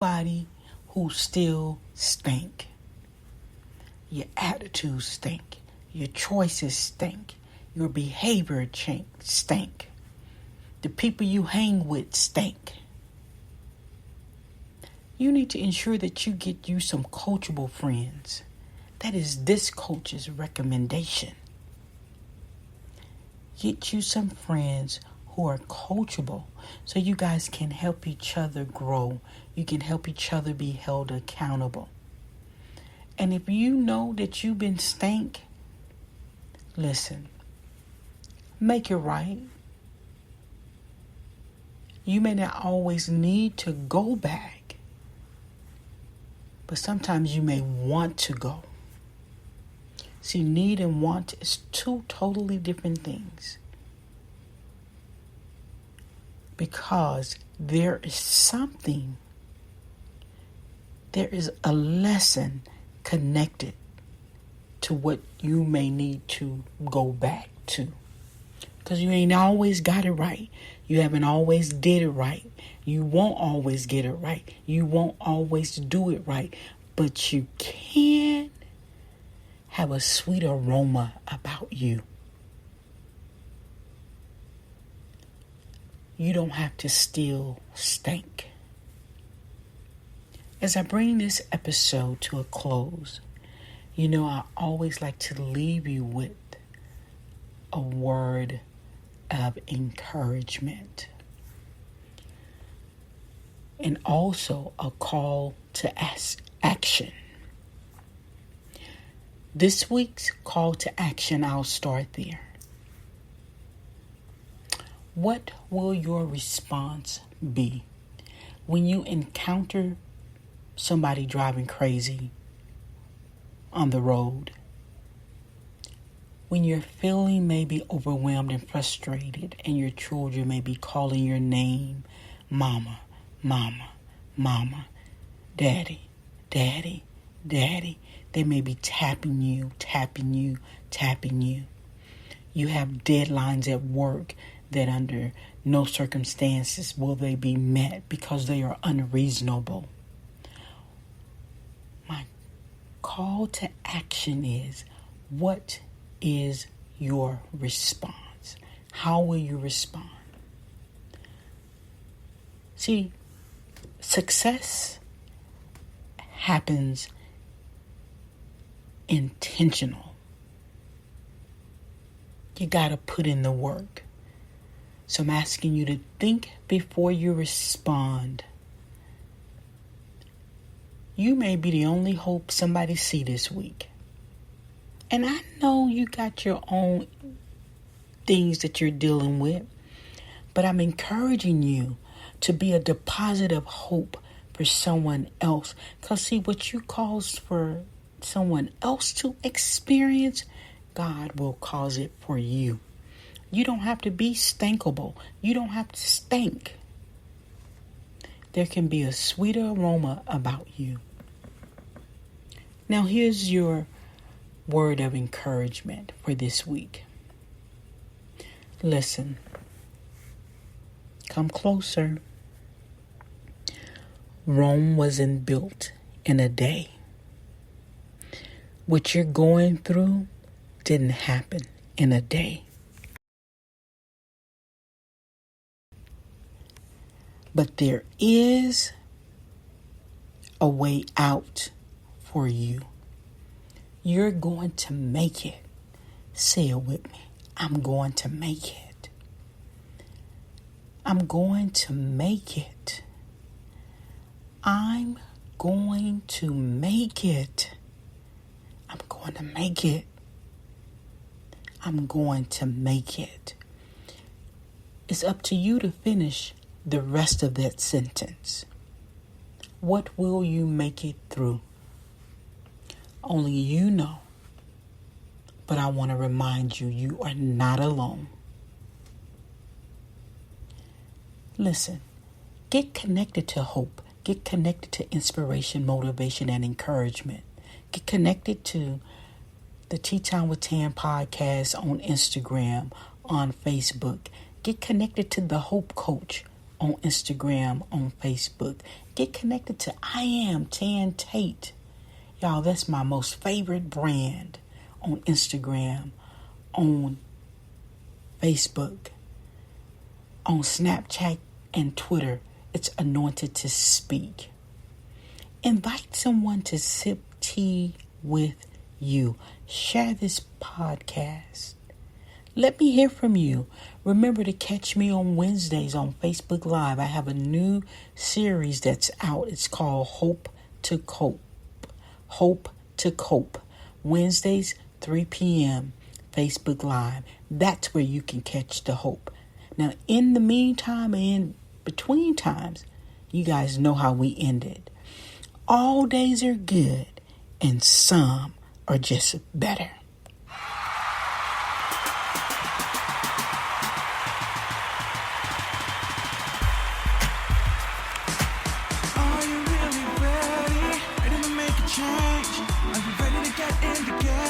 Body who still stink. Your attitude stink. Your choices stink. Your behavior stink. The people you hang with stink. You need to ensure that you get you some coachable friends. That is this coach's recommendation. Get you some friends who are coachable so you guys can help each other grow. You can help each other be held accountable. And if you know that you've been stank, listen, make it right. You may not always need to go back, but sometimes you may want to go. See, need and want is two totally different things. Because there is a lesson connected to what you may need to go back to. Because you ain't always got it right. You haven't always did it right. You won't always get it right. You won't always do it right. But you can have a sweet aroma about you. You don't have to still stink. As I bring this episode to a close, I always like to leave you with a word of encouragement. And also a call to action. This week's call to action, I'll start there. What will your response be when you encounter somebody driving crazy on the road? When you're feeling maybe overwhelmed and frustrated and your children may be calling your name, mama, mama, mama, daddy, daddy, daddy. They may be tapping you. You have deadlines at work that under no circumstances will they be met because they are unreasonable. My call to action is, what is your response? How will you respond? See, success happens intentional. You got to put in the work. So I'm asking you to think before you respond. You may be the only hope somebody see this week. And I know you got your own things that you're dealing with, but I'm encouraging you to be a deposit of hope for someone else. Because see, what you cause for someone else to experience, God will cause it for you. You don't have to be stankable. You don't have to stink. There can be a sweeter aroma about you. Now here's your word of encouragement for this week. Listen. Come closer. Rome wasn't built in a day. What you're going through didn't happen in a day. But there is a way out for you. You're going to make it. Say it with me. I'm going to make it. I'm going to make it. I'm going to make it. I'm going to make it. I'm going to make it. It's up to you to finish the rest of that sentence. What will you make it through? Only you know. But I want to remind you, you are not alone. Listen, get connected to hope. Get connected to inspiration, motivation, and encouragement. Get connected to the Tea Time with Tam podcast on Instagram, on Facebook. Get connected to the Hope Coach on Instagram, on Facebook. Get connected to I Am Tan Tate. Y'all, that's my most favorite brand on Instagram, on Facebook, on Snapchat and Twitter. It's Anointed to Speak. Invite someone to sip tea with you. Share this podcast. Let me hear from you. Remember to catch me on Wednesdays on Facebook Live. I have a new series that's out. It's called Hope to Cope. Hope to Cope. Wednesdays, 3 p.m. Facebook Live. That's where you can catch the hope. Now, in the meantime and in between times, you guys know how we ended. All days are good, and some are just better. Are you really ready? Ready to make a change? Are you ready to get in the game?